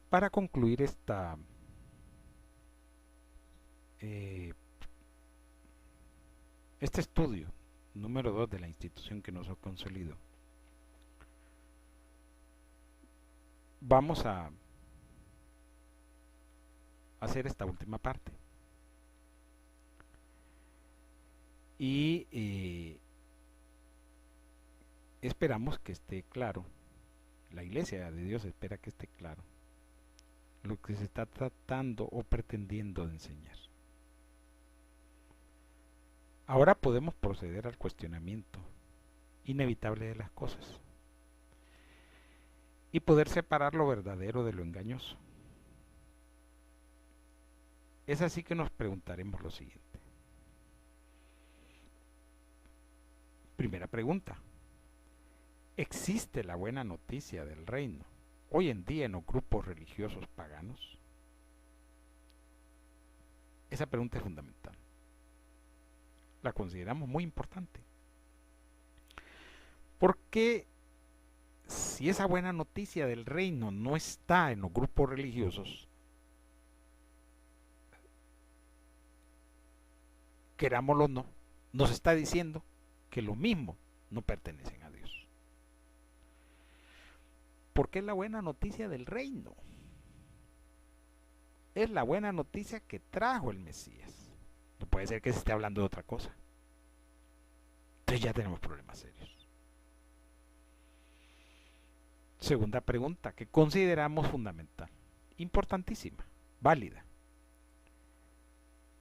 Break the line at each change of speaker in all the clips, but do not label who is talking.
Para concluir eh, este estudio número 2 de la institución que nos ha consolidado, vamos a hacer esta última parte. Y esperamos que esté claro, la Iglesia de Dios espera que esté claro lo que se está tratando o pretendiendo de enseñar. Ahora podemos proceder al cuestionamiento inevitable de las cosas y poder separar lo verdadero de lo engañoso. Es así que nos preguntaremos lo siguiente. Primera pregunta. ¿Existe la buena noticia del reino hoy en día en los grupos religiosos paganos? Esa pregunta es fundamental. La consideramos muy importante. Porque si esa buena noticia del reino no está en los grupos religiosos, querámoslo o no, nos está diciendo que lo mismo no pertenecen a Dios. Porque es la buena noticia del reino. Es la buena noticia que trajo el Mesías. No puede ser que se esté hablando de otra cosa. Entonces ya tenemos problemas serios. Segunda pregunta que consideramos fundamental, importantísima, válida.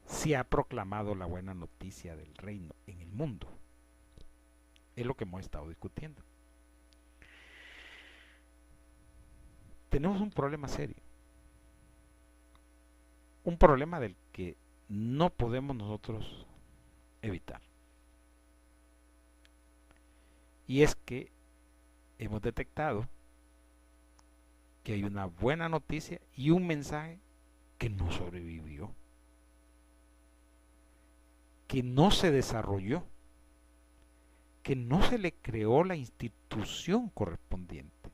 ¿Se ha proclamado la buena noticia del reino en el mundo? Es lo que hemos estado discutiendo. Tenemos un problema serio. Un problema del que no podemos nosotros evitar. Y es que hemos detectado que hay una buena noticia y un mensaje que no sobrevivió, que no se desarrolló, que no se le creó la institución correspondiente,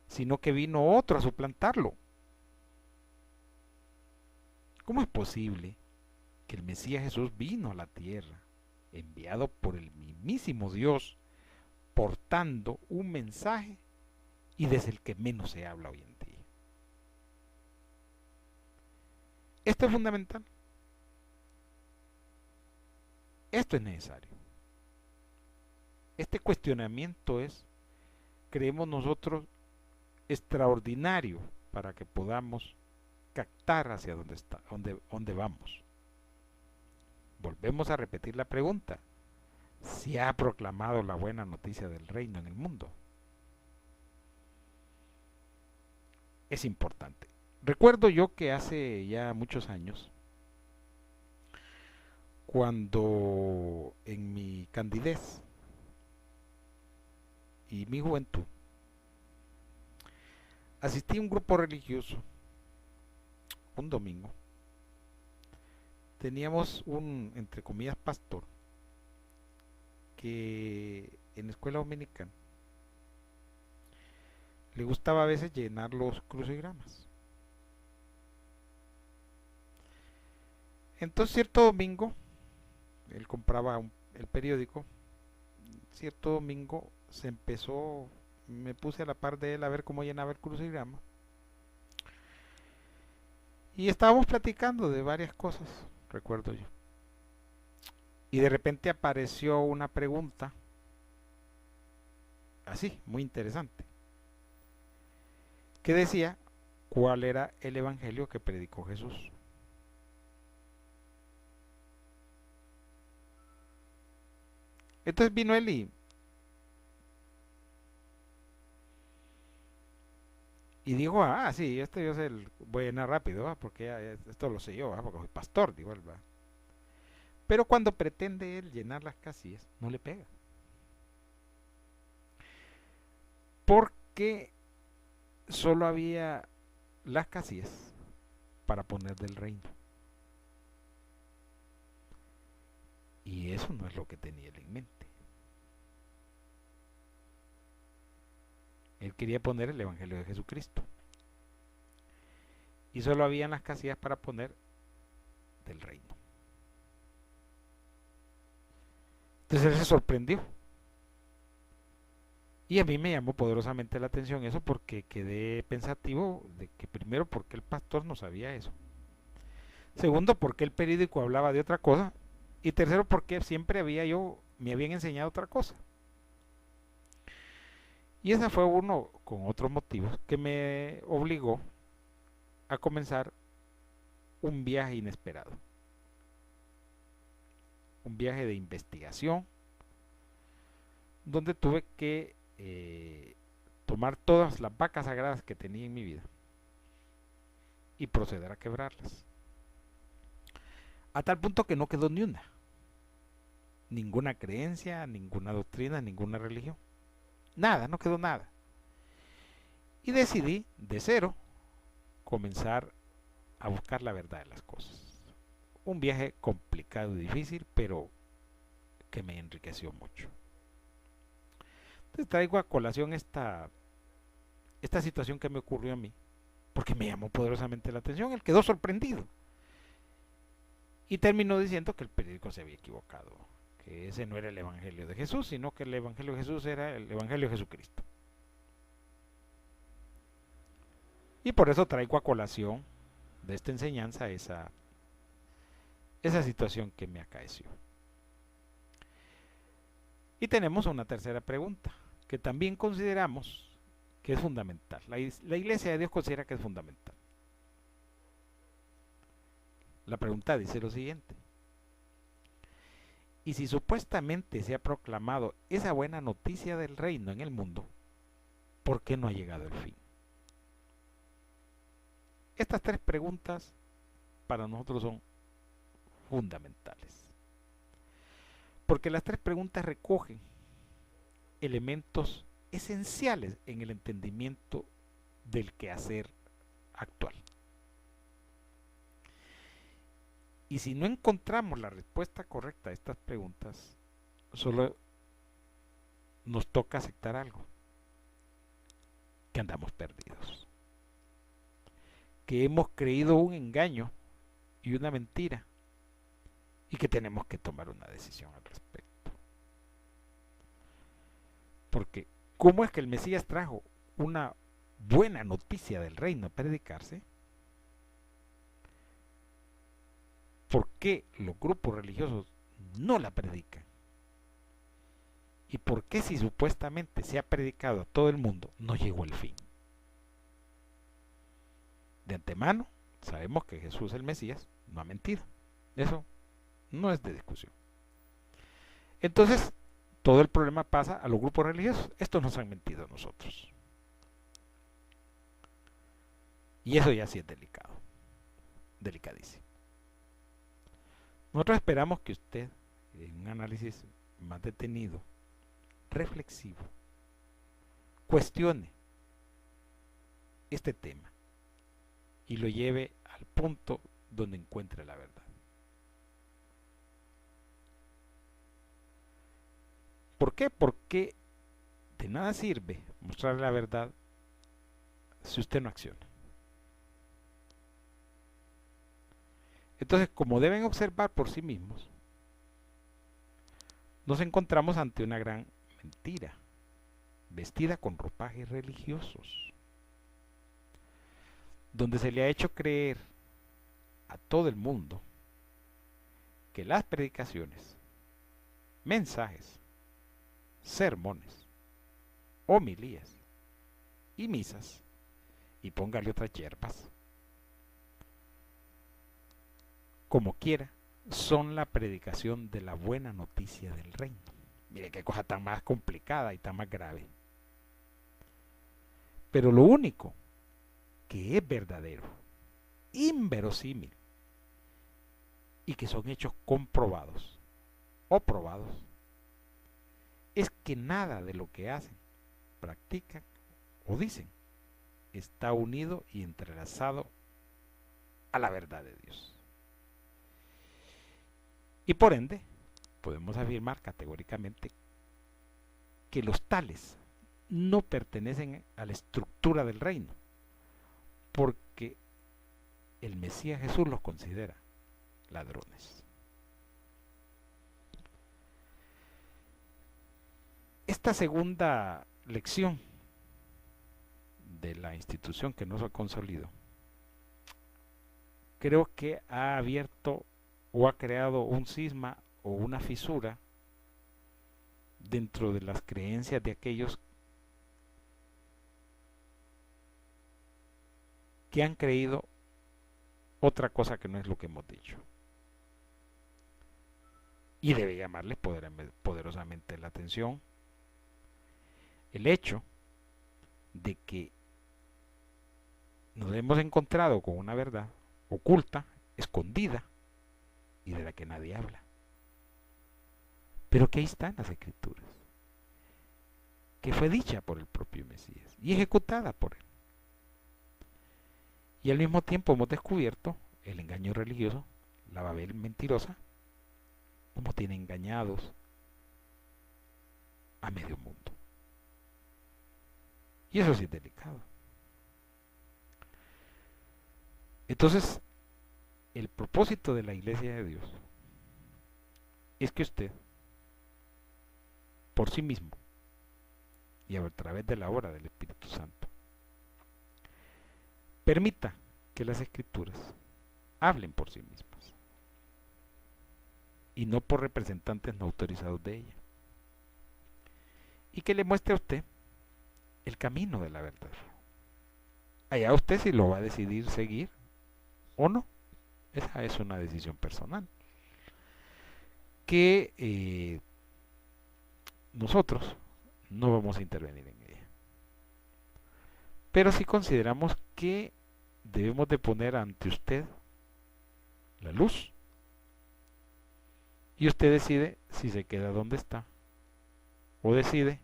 sino que vino otro a suplantarlo. ¿Cómo es posible que el Mesías Jesús vino a la tierra, enviado por el mismísimo Dios, portando un mensaje y desde el que menos se habla hoy en día? Esto es fundamental. Esto es necesario. Este cuestionamiento es, creemos nosotros, extraordinario para que podamos captar hacia dónde vamos. Volvemos a repetir la pregunta. ¿Se ha proclamado la buena noticia del reino en el mundo? Es importante. Recuerdo yo que hace ya muchos años, cuando en mi candidez y mi juventud, asistí a un grupo religioso un domingo. Teníamos un, entre comillas, pastor que en la escuela dominicana le gustaba a veces llenar los crucigramas. Entonces cierto domingo, él compraba el periódico, cierto domingo se empezó, me puse a la par de él a ver cómo llenaba el crucigrama. Y estábamos platicando de varias cosas, recuerdo yo. Y de repente apareció una pregunta, así, muy interesante, que decía, ¿cuál era el evangelio que predicó Jesús? Entonces vino él y dijo, ah, sí, esto yo sé, voy a llenar rápido, ¿va? Porque ya, esto lo sé yo, ¿va? Porque soy pastor, digo él, ¿va? Pero cuando pretende él llenar las casillas, no le pega. Porque solo había las casillas para poner del reino. Y eso no es lo que tenía él en mente. Él quería poner el Evangelio de Jesucristo. y solo habían las casillas para poner del reino. Entonces él se sorprendió. Y a mí me llamó poderosamente la atención eso porque quedé pensativo de que primero porque el pastor no sabía eso. Segundo porque el periódico hablaba de otra cosa. Y tercero porque siempre me habían enseñado otra cosa. Y ese fue uno con otros motivos que me obligó a comenzar un viaje inesperado. Un viaje de investigación donde tuve que tomar todas las vacas sagradas que tenía en mi vida y proceder a quebrarlas. A tal punto que no quedó ni una. Ninguna creencia, ninguna doctrina, ninguna religión. Nada, no quedó nada. Y decidí, de cero, comenzar a buscar la verdad de las cosas. Un viaje complicado y difícil, pero que me enriqueció mucho. Entonces traigo a colación esta situación que me ocurrió a mí, porque me llamó poderosamente la atención. Él quedó sorprendido. Y terminó diciendo que el periódico se había equivocado, que ese no era el Evangelio de Jesús, sino que el Evangelio de Jesús era el Evangelio de Jesucristo. Y por eso traigo a colación de esta enseñanza esa situación que me acaeció. Y tenemos una tercera pregunta, que también consideramos que es fundamental. La Iglesia de Dios considera que es fundamental. La pregunta dice lo siguiente: y si supuestamente se ha proclamado esa buena noticia del reino en el mundo, ¿por qué no ha llegado el fin? Estas tres preguntas para nosotros son fundamentales, porque las tres preguntas recogen elementos esenciales en el entendimiento del quehacer actual. Y si no encontramos la respuesta correcta a estas preguntas, solo nos toca aceptar algo: que andamos perdidos, que hemos creído un engaño y una mentira, y que tenemos que tomar una decisión al respecto. Porque ¿cómo es que el Mesías trajo una buena noticia del reino a predicarse? ¿Por qué los grupos religiosos no la predican? ¿Y por qué, si supuestamente se ha predicado a todo el mundo, no llegó el fin? De antemano sabemos que Jesús el Mesías no ha mentido. Eso no es de discusión. Entonces, todo el problema pasa a los grupos religiosos. Estos nos han mentido a nosotros. Y eso ya sí es delicado. Delicadísimo. Nosotros esperamos que usted, en un análisis más detenido, reflexivo, cuestione este tema y lo lleve al punto donde encuentre la verdad. ¿Por qué? Porque de nada sirve mostrarle la verdad si usted no acciona. Entonces, como deben observar por sí mismos, nos encontramos ante una gran mentira, vestida con ropajes religiosos, donde se le ha hecho creer a todo el mundo que las predicaciones, mensajes, sermones, homilías y misas, y póngale otras hierbas, como quiera, son la predicación de la buena noticia del reino. Mire qué cosa tan más complicada y tan más grave. Pero lo único que es verdadero, inverosímil, y que son hechos comprobados o probados, es que nada de lo que hacen, practican o dicen está unido y entrelazado a la verdad de Dios. Y por ende, podemos afirmar categóricamente que los tales no pertenecen a la estructura del reino, porque el Mesías Jesús los considera ladrones. Esta segunda lección de la institución que nos ha consolidado, creo que ha abierto o ha creado un cisma o una fisura dentro de las creencias de aquellos que han creído otra cosa que no es lo que hemos dicho. Y debe llamarles poderosamente la atención el hecho de que nos hemos encontrado con una verdad oculta, escondida y de la que nadie habla. Pero que ahí están las escrituras, que fue dicha por el propio Mesías y ejecutada por él. Y al mismo tiempo hemos descubierto el engaño religioso, la Babel mentirosa, como tiene engañados a medio mundo. Y eso sí es delicado. Entonces, el propósito de la Iglesia de Dios es que usted, por sí mismo, y a través de la obra del Espíritu Santo, permita que las Escrituras hablen por sí mismas y no por representantes no autorizados de ella, y que le muestre a usted el camino de la verdad. Allá usted si lo va a decidir seguir o no. Esa es una decisión personal que nosotros no vamos a intervenir en ella. Pero si consideramos que debemos de poner ante usted la luz y usted decide si se queda donde está o decide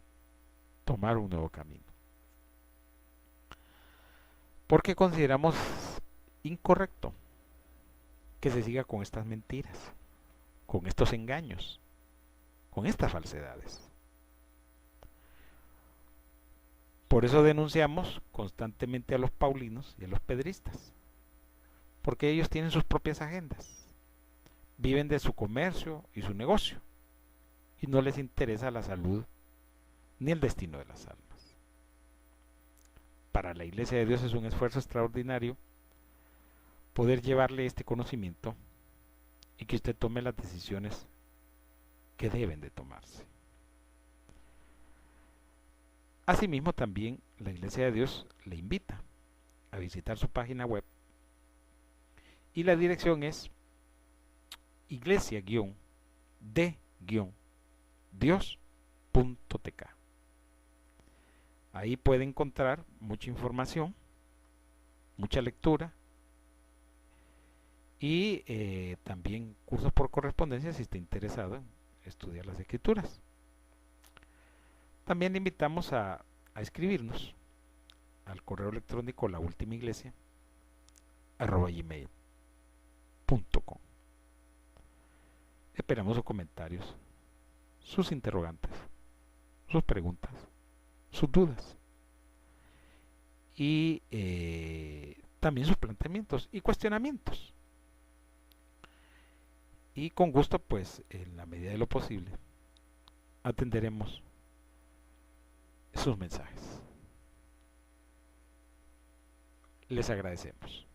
tomar un nuevo camino. Porque consideramos incorrecto que se siga con estas mentiras, con estos engaños, con estas falsedades. Por eso denunciamos constantemente a los paulinos y a los pedristas, porque ellos tienen sus propias agendas, viven de su comercio y su negocio, y no les interesa la salud ni el destino de las almas. Para la Iglesia de Dios es un esfuerzo extraordinario poder llevarle este conocimiento y que usted tome las decisiones que deben de tomarse. Asimismo, también la Iglesia de Dios le invita a visitar su página web y la dirección es iglesia-de-dios.tk. Ahí puede encontrar mucha información, mucha lectura y también cursos por correspondencia si está interesado en estudiar las escrituras. También le invitamos a escribirnos al correo electrónico laultimaiglesia@gmail.com. Esperamos sus comentarios, sus interrogantes, sus preguntas, sus dudas y también sus planteamientos y cuestionamientos. Y con gusto, pues, en la medida de lo posible, atenderemos sus mensajes. Les agradecemos.